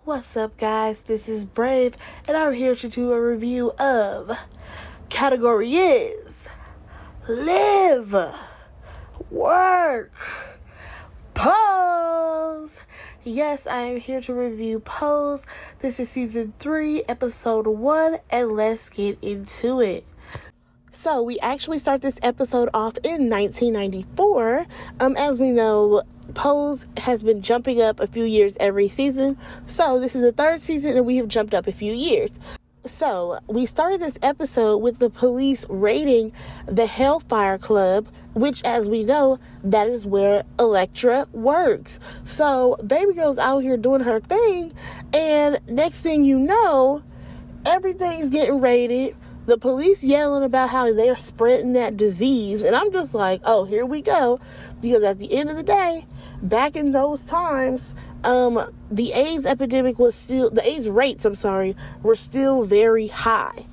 What's up, guys? This is Brave, and I'm here to do a review of category is Live, Work, Pose. Yes, I am here to review Pose. This is season 3, episode 1, and let's get into it. So we actually start this episode off in 1994. As we know, Pose has been jumping up a few years every season. So this is the third season and we have jumped up a few years. So we started this episode with the police raiding the Hellfire Club, which, as we know, that is where Elektra works. So baby girl's out here doing her thing, and next thing you know, everything's getting raided. The police yelling about how they're spreading that disease. And I'm just like, oh, here we go. Because at the end of the day, back in those times, the AIDS rates, were still very high.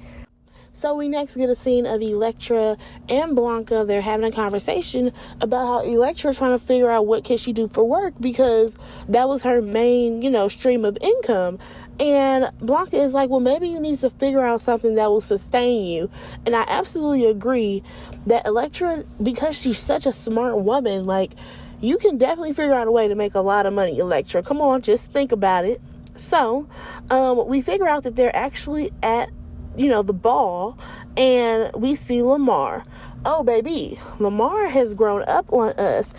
So we next get a scene of Elektra and Blanca. They're having a conversation about how Elektra's trying to figure out what can she do for work, because that was her main, stream of income. And Blanca is like, well, maybe you need to figure out something that will sustain you. And I absolutely agree that Elektra, because she's such a smart woman, you can definitely figure out a way to make a lot of money, Elektra. Come on, just think about it. So, we figure out that they're actually at the ball, and we see Lamar. Oh, baby, Lamar has grown up on us.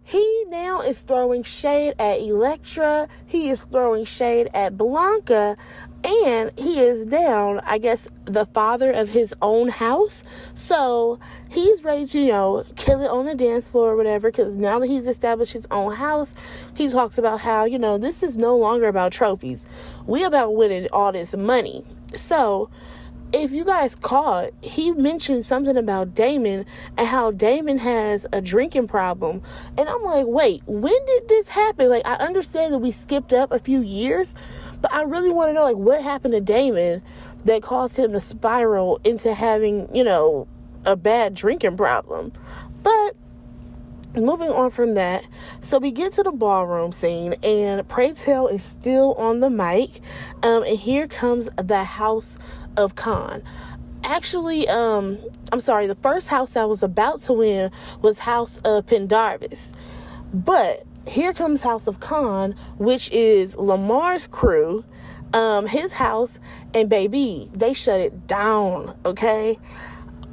He now is throwing shade at Elektra. He is throwing shade at Blanca, and he is down, I guess, the father of his own house. So he's ready to, kill it on the dance floor or whatever, because now that he's established his own house, he talks about how, this is no longer about trophies. We about winning all this money. So if you guys caught, he mentioned something about Damon and how Damon has a drinking problem. And I'm like, wait, when did this happen? I understand that we skipped up a few years, but I really want to know, what happened to Damon that caused him to spiral into having, a bad drinking problem. But moving on from that, so we get to the ballroom scene, and Pray Tell is still on the mic, and here comes the House of Khan. Actually, the first house I was about to win was House of Pendarvis, but here comes House of Khan, which is Lamar's crew, his house, and baby, they shut it down. Okay,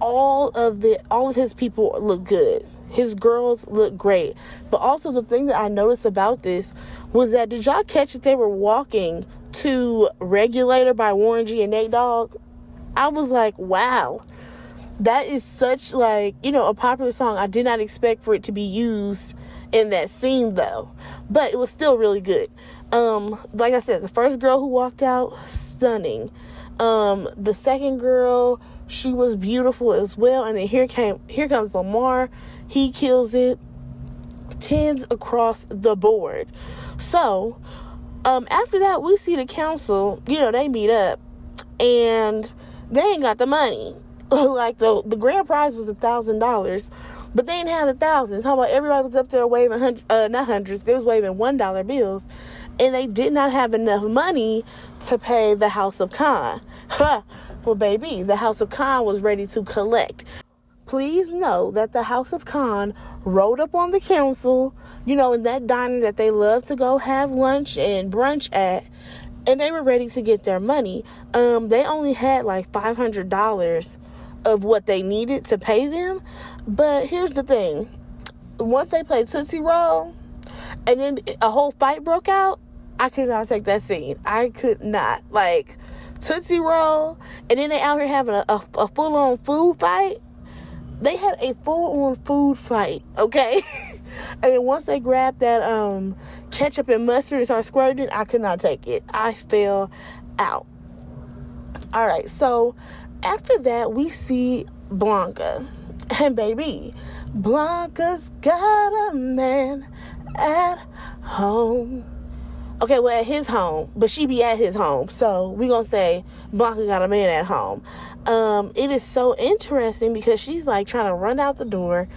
all of his people look good. His girls look great. But also, the thing that I noticed about this was that, did y'all catch that they were walking to Regulator by Warren G and Nate Dogg? I was like, wow, that is such a popular song. I did not expect for it to be used in that scene though, but it was still really good. Like I said, the first girl who walked out, stunning. The second girl, she was beautiful as well. And then here comes Lamar. He kills it. 10s across the board. So, after that, we see the council, they meet up, and they ain't got the money. The grand prize was $1,000, but they ain't had $1,000s. How about everybody was up there waving not hundreds, they was waving $1 bills, and they did not have enough money to pay the House of Khan. Well, baby, the House of Khan was ready to collect. Please know that the House of Khan rode up on the council, in that diner that they love to go have lunch and brunch at, and they were ready to get their money. They only had $500 of what they needed to pay them. But here's the thing. Once they played Tootsie Roll, and then a whole fight broke out, I could not take that scene. I could not. Tootsie Roll, and then they out here having a full-on food fight. They had a full-on food fight, okay? And then once they grabbed that ketchup and mustard and started squirting, I could not take it. I fell out. All right, so after that, we see Blanca. And baby, Blanca's got a man at home. Okay, well, at his home, but she be at his home. So we gonna say Blanca got a man at home. It is so interesting because she's trying to run out the door.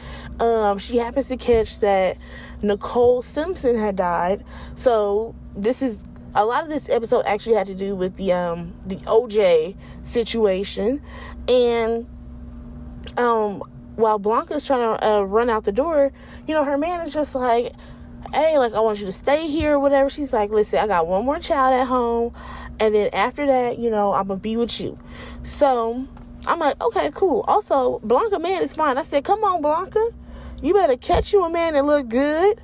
She happens to catch that Nicole Simpson had died. So this is a lot of this episode actually had to do with the OJ situation. And while Blanca's trying to run out the door, her man is just like, hey, like, I want you to stay here or whatever. She's like, listen, I got one more child at home, and then after that, I'm gonna be with you. So I'm like, okay, cool. Also, Blanca man is fine. I said, come on, Blanca, you better catch you a man that look good.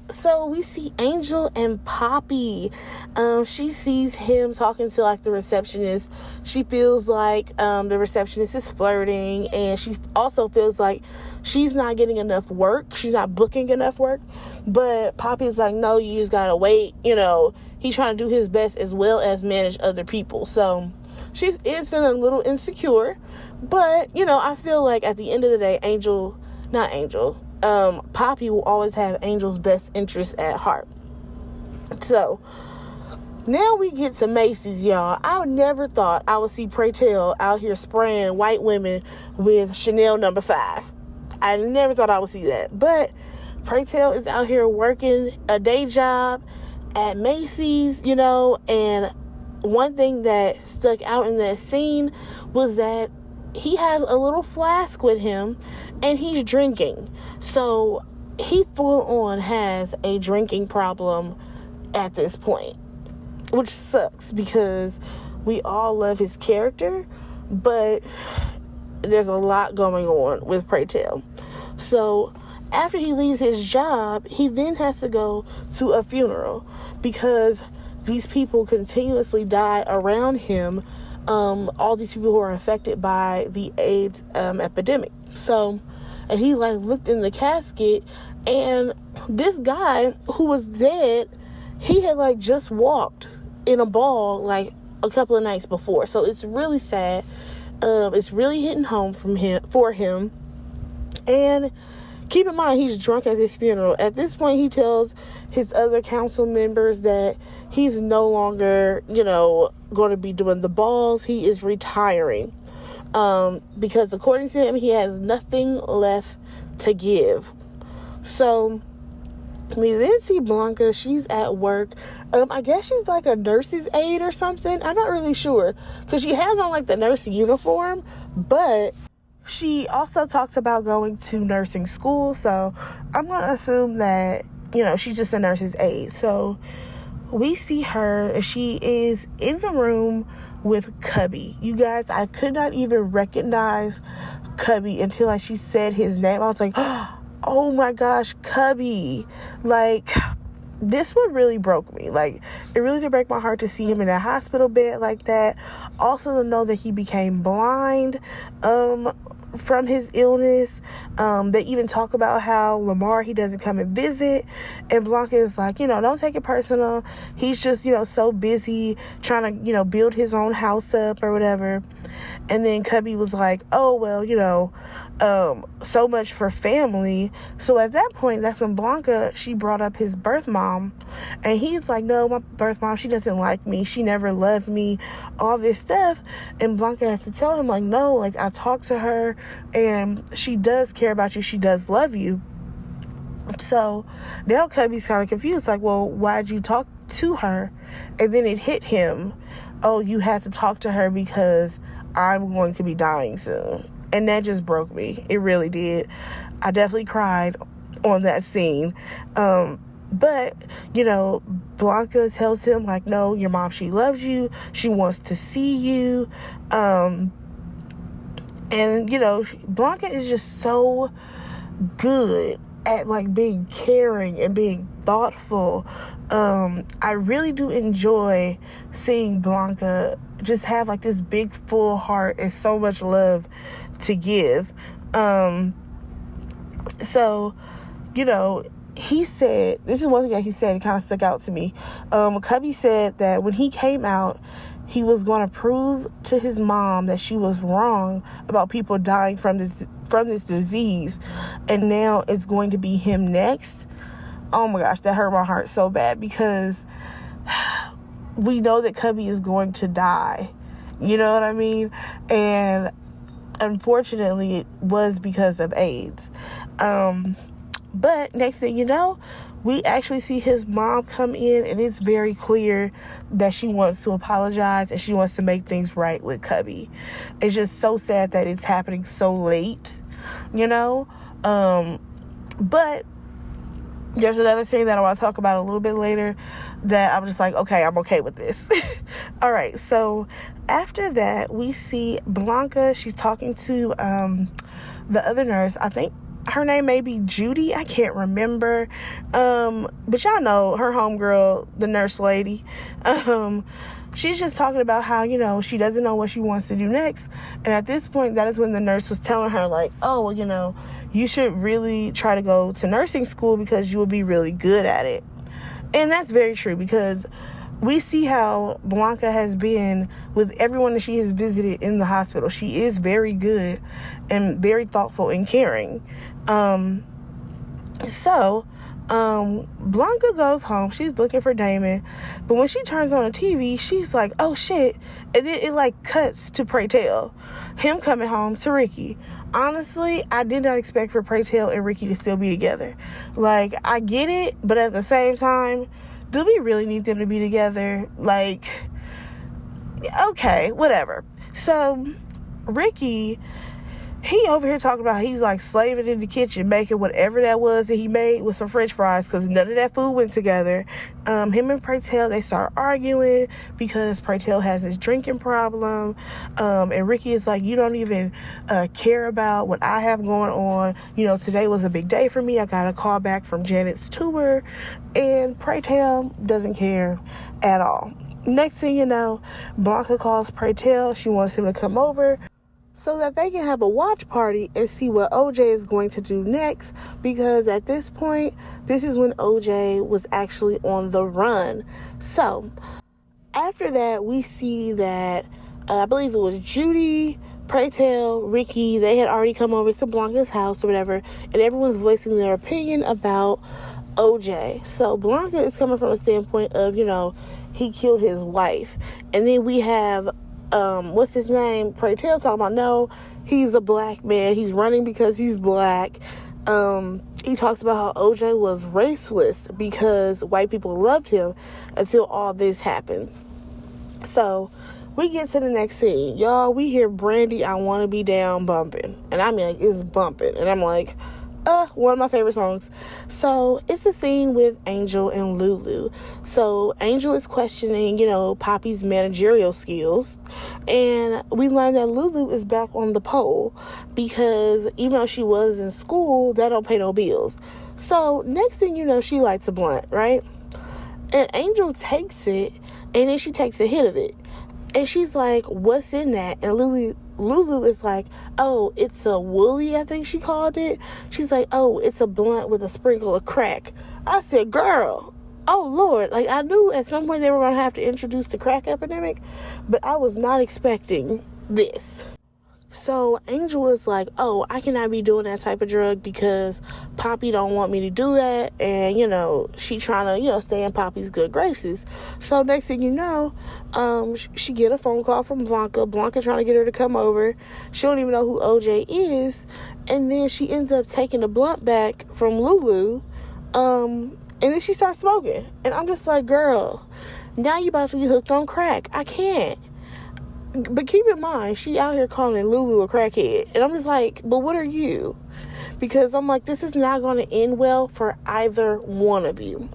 So we see Angel and Poppy. She sees him talking to like the receptionist. She feels like the receptionist is flirting, and she also feels like she's not getting enough work. She's not booking enough work. But Poppy's like, no, you just gotta wait. He's trying to do his best as well as manage other people. So she is feeling a little insecure. But, I feel like at the end of the day, Poppy will always have Angel's best interest at heart. So now we get to Macy's, y'all. I never thought I would see Pray Tell out here spraying white women with Chanel No. 5. I never thought I would see that. But Pray Tell is out here working a day job at Macy's, and one thing that stuck out in that scene was that he has a little flask with him and he's drinking. So he full on has a drinking problem at this point, which sucks because we all love his character, but there's a lot going on with Pray Tell. So after he leaves his job, he then has to go to a funeral because these people continuously die around him. All these people who are affected by the AIDS epidemic. So, and he like looked in the casket, and this guy who was dead, he had like just walked in a ball like a couple of nights before. So it's really sad. It's really hitting home for him. And keep in mind, he's drunk at his funeral. At this point, he tells his other council members that he's no longer, going to be doing the balls. He is retiring. Because according to him, he has nothing left to give. So we then see Blanca. She's at work. I guess she's like a nurse's aide or something. I'm not really sure because she has on like the nurse uniform, but she also talks about going to nursing school. So I'm going to assume that, she's just a nurse's aide. So we see her, and she is in the room with Cubby. You guys, I could not even recognize Cubby until she said his name. I was like, oh my gosh, Cubby. Like, this one really broke me. Like, it really did break my heart to see him in a hospital bed like that. Also to know that he became blind from his illness. They even talk about how Lamar, he doesn't come and visit, and Blanca is like, don't take it personal. He's just, so busy trying to, build his own house up or whatever. And then Cubby was like, oh, well, so much for family. So at that point, that's when Blanca, she brought up his birth mom, and he's like, no, my birth mom, she doesn't like me. She never loved me, all this stuff. And Blanca has to tell him, like, no, like, I talked to her, and she does care about you. She does love you. So now Cubby's kind of confused, like, well, why'd you talk to her? And then it hit him, oh, you had to talk to her because I'm going to be dying soon. And that just broke me. It really did. I definitely cried on that scene. But, Blanca tells him, like, no, your mom, she loves you. She wants to see you. And, Blanca is just so good at, like, being caring and being thoughtful. I really do enjoy seeing Blanca just have, like, this big, full heart and so much love to give. So, he said, this is one thing that he said, it kind of stuck out to me. Cubby said that when he came out, he was going to prove to his mom that she was wrong about people dying from this disease, and now it's going to be him next. Oh my gosh, that hurt my heart so bad, because we know that Cubby is going to die. You know what I mean? And unfortunately, it was because of AIDS. But next thing you know, we actually see his mom come in, and it's very clear that she wants to apologize and she wants to make things right with Cubby. It's just so sad that it's happening so late, you know? But there's another scene that I want to talk about a little bit later that I'm just like, okay, I'm okay with this. All right, so after that, we see Blanca. She's talking to the other nurse. I think her name may be Judy. I can't remember. But y'all know her homegirl, the nurse lady. She's just talking about how, you know, she doesn't know what she wants to do next. And at this point, that is when the nurse was telling her, like, oh, well, you know, you should really try to go to nursing school because you will be really good at it. And that's very true, because we see how Blanca has been with everyone that she has visited in the hospital. She is very good and very thoughtful and caring. Blanca goes home. She's looking for Damon. But when she turns on the TV, she's like, oh, shit. And then it, like, cuts to Pray Tell. Him coming home to Ricky. Honestly, I did not expect for Pray Tell and Ricky to still be together. Like, I get it, but at the same time, do we really need them to be together? Like, okay, whatever. So, Ricky, he over here talking about he's like slaving in the kitchen, making whatever that was that he made with some french fries, because none of that food went together. Him and Pray Tell, they start arguing because Pray Tell has this drinking problem. And Ricky is like, you don't even care about what I have going on. You know, today was a big day for me. I got a call back from Janet's tour. And Pray Tell doesn't care at all. Next thing you know, Blanca calls Pray Tell. She wants him to come over so that they can have a watch party and see what OJ is going to do next, because at this point, this is when OJ was actually on the run. So, after that, we see that, I believe it was Judy, Pray Tell, Ricky, they had already come over to Blanca's house or whatever, and everyone's voicing their opinion about OJ. So, Blanca is coming from a standpoint of, you know, he killed his wife. And then we have what's his name? Pray Tell talking about, no, he's a black man. He's running because he's black. He talks about how OJ was raceless because white people loved him until all this happened. So we get to the next scene. Y'all, we hear Brandy, I Want to Be Down bumping. And I mean, like, it's bumping. And I'm like, one of my favorite songs. So it's a scene with Angel and Lulu. So Angel is questioning, you know, Poppy's managerial skills, and we learn that Lulu is back on the pole because even though she was in school, that don't pay no bills. So next thing you know, she lights a blunt, right? And Angel takes it, and then she takes a hit of it, and she's like, what's in that? And Lulu is like, oh, it's a woolly, I think she called it. She's like, oh, it's a blunt with a sprinkle of crack. I said, girl, oh, Lord. Like, I knew at some point they were going to have to introduce the crack epidemic, but I was not expecting this. So Angel was like, oh, I cannot be doing that type of drug because Poppy don't want me to do that. And, you know, she trying to, you know, stay in Poppy's good graces. So next thing you know, she get a phone call from Blanca. Blanca trying to get her to come over. She don't even know who OJ is. And then she ends up taking the blunt back from Lulu. And then she starts smoking. And I'm just like, girl, now you about to be hooked on crack. I can't. But keep in mind, she out here calling Lulu a crackhead. And I'm just like, but what are you? Because I'm like, this is not going to end well for either one of you.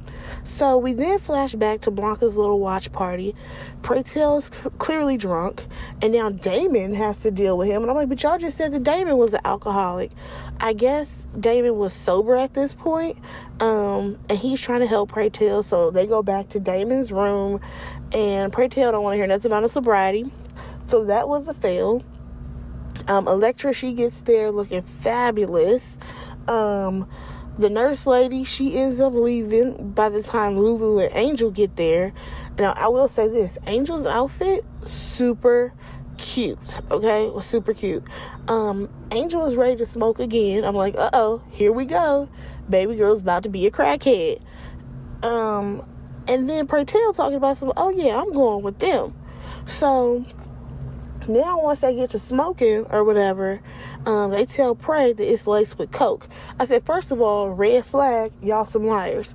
So we then flash back to Blanca's little watch party. Pray Tell is clearly drunk. And now Damon has to deal with him. And I'm like, but y'all just said that Damon was an alcoholic. I guess Damon was sober at this point. And he's trying to help Pray Tell. So they go back to Damon's room. And Pray Tell don't want to hear nothing about a sobriety. So that was a fail. Electra, she gets there looking fabulous. The nurse lady, she ends up leaving by the time Lulu and Angel get there. Now, I will say this. Angel's outfit, super cute. Okay? Was super cute. Angel is ready to smoke again. I'm like, uh-oh, here we go. Baby girl's about to be a crackhead. And then Pray Tell talking about some, oh yeah, I'm going with them. So Now, once they get to smoking or whatever, they tell Prey that it's laced with coke. I said, first of all, red flag, y'all some liars.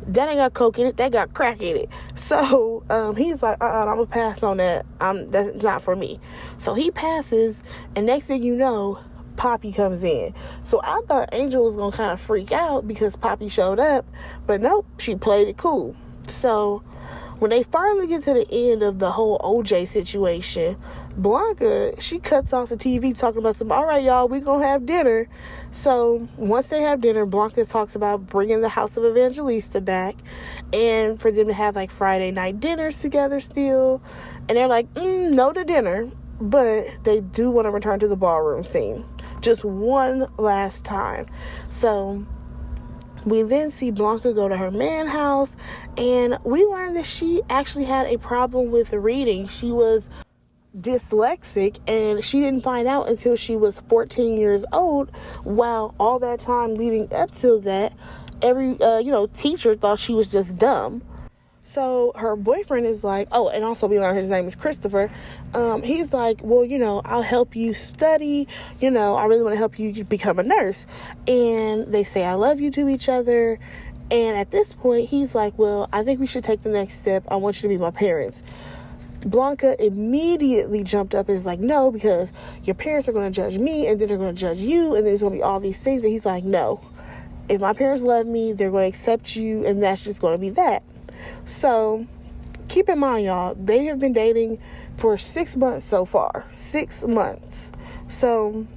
That ain't got coke in it, that got crack in it. So he's like, I'm gonna pass on that. That's not for me. So he passes, and next thing you know, Poppy comes in. So I thought Angel was gonna kind of freak out because Poppy showed up, but nope, she played it cool. So when they finally get to the end of the whole OJ situation, Blanca, she cuts off the TV talking about all right, y'all, we gonna have dinner. So once they have dinner, Blanca talks about bringing the House of Evangelista back and for them to have like Friday night dinners together still. And they're like, no to dinner, but they do want to return to the ballroom scene just one last time. So we then see Blanca go to her man house, and we learn that she actually had a problem with reading. She was dyslexic, and she didn't find out until she was 14 years old. While all that time leading up to that, every teacher thought she was just dumb. So her boyfriend is like, oh, and also we learn his name is Christopher. He's like, well, I'll help you study. I really want to help you become a nurse. And they say, I love you to each other. And at this point, he's like, well, I think we should take the next step. I want you to be my parents. Blanca immediately jumped up and is like, no, because your parents are going to judge me, and then they're going to judge you, and then there's going to be all these things. And he's like, no, if my parents love me, they're going to accept you, and that's just going to be that. So keep in mind, y'all, they have been dating for 6 months so far. 6 months. So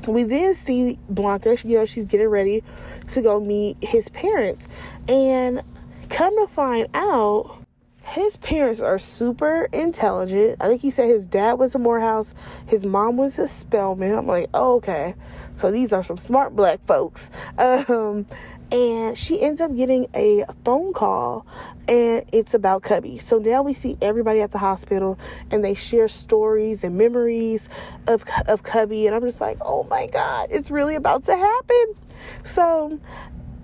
we then see Blanca, she's getting ready to go meet his parents. And come to find out, his parents are super intelligent. I think he said his dad was a Morehouse, his mom was a Spelman. I'm like, oh, okay. So these are some smart black folks. And she ends up getting a phone call, and it's about Cubby. So now we see everybody at the hospital, and they share stories and memories of Cubby. And I'm just like, oh my God, it's really about to happen. So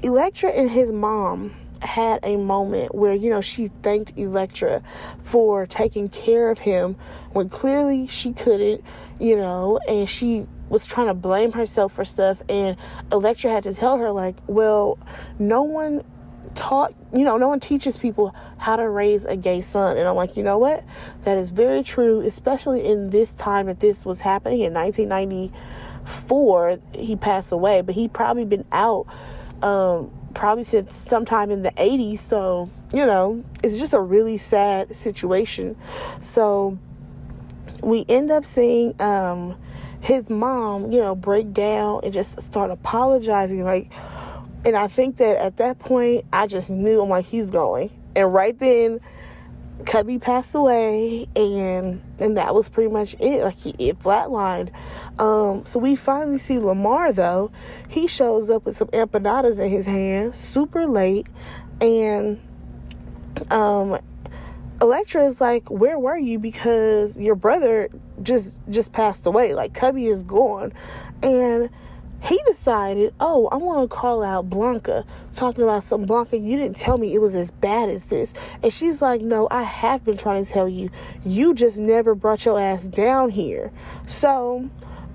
Elektra and his mom had a moment where, she thanked Elektra for taking care of him when clearly she couldn't, and she was trying to blame herself for stuff. And Elektra had to tell her, like, well, no one teaches people how to raise a gay son. And I'm like, you know what? That is very true, especially in this time that this was happening in 1994. He passed away, but he probably been out probably since sometime in the 80s. So, it's just a really sad situation. So we end up seeing his mom, break down and just start apologizing. And I think that at that point, I just knew, I'm like, he's going. And right then, Cubby passed away, and that was pretty much it. Like, it flatlined. So we finally see Lamar, though. He shows up with some empanadas in his hand, super late, and Elektra is like, where were you? Because your brother just passed away. Like, Cubby is gone. And he decided, I want to call out Blanca, talking about some Blanca, you didn't tell me it was as bad as this. And she's like, no, I have been trying to tell you. You just never brought your ass down here. So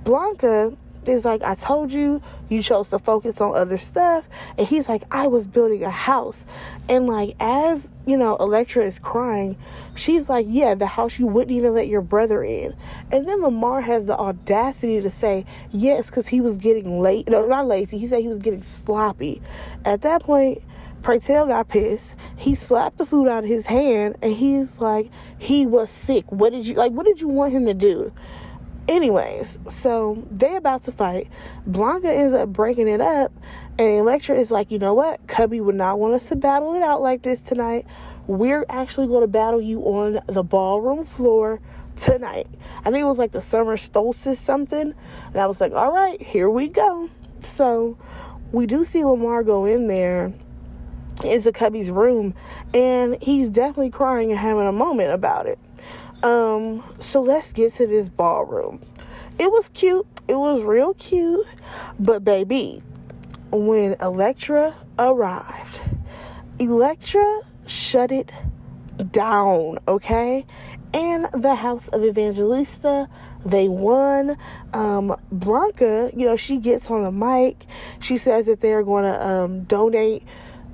Blanca is like, I told you, you chose to focus on other stuff. And he's like, I was building a house. And like, as Elektra is crying, she's like, yeah, the house you wouldn't even let your brother in. And then Lamar has the audacity to say, yes, because he was getting late. No, not lazy. He said he was getting sloppy. At that point, Praytel got pissed. He slapped the food out of his hand, and he's like, he was sick. What did you want him to do? Anyways, so they about to fight. Blanca ends up breaking it up, and Elektra is like, you know what? Cubby would not want us to battle it out like this tonight. We're actually going to battle you on the ballroom floor tonight. I think it was like the summer solstice something. And I was like, all right, here we go. So we do see Lamar go in there into Cubby's room, and he's definitely crying and having a moment about it. So let's get to this ballroom. It was cute. It was real cute. But baby, when Elektra arrived, Elektra shut it down, okay? And the House of Evangelista, they won. Blanca, she gets on the mic. She says that they're going to donate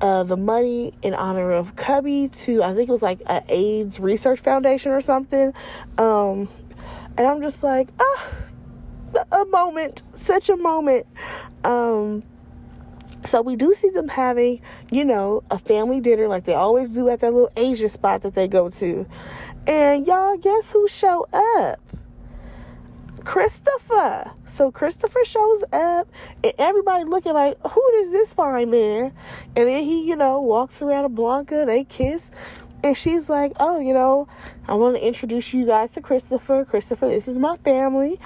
the money in honor of Cubby to, I think it was like an AIDS research foundation or something. And I'm just like, a moment, such a moment. So we do see them having, a family dinner like they always do at that little Asian spot that they go to. And y'all, guess who showed up? Christopher. So Christopher shows up and everybody looking like, who is this fine man? And then he, walks around to Blanca, they kiss. And she's like, oh, I want to introduce you guys to Christopher. Christopher, this is my family.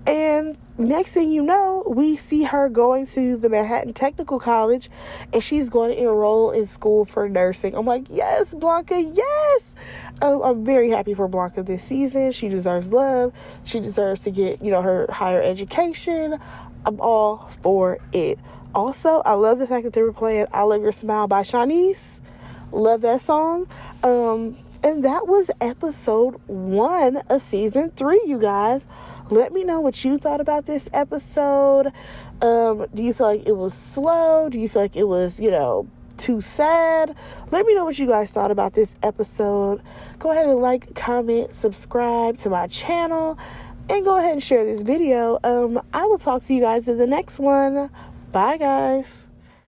And next thing you know, we see her going to the Manhattan Technical College, and she's going to enroll in school for nursing. I'm like, yes, Blanca, yes. I'm very happy for Blanca this season. She deserves love. She deserves to get, her higher education. I'm all for it. Also, I love the fact that they were playing I Love Your Smile by Shanice. Love that song. And that was episode 1 of season 3, you guys. Let me know what you thought about this episode. Do you feel like it was slow? Do you feel like it was, too sad? Let me know what you guys thought about this episode. Go ahead and like, comment, subscribe to my channel, and go ahead and share this video. I will talk to you guys in the next one. Bye, guys.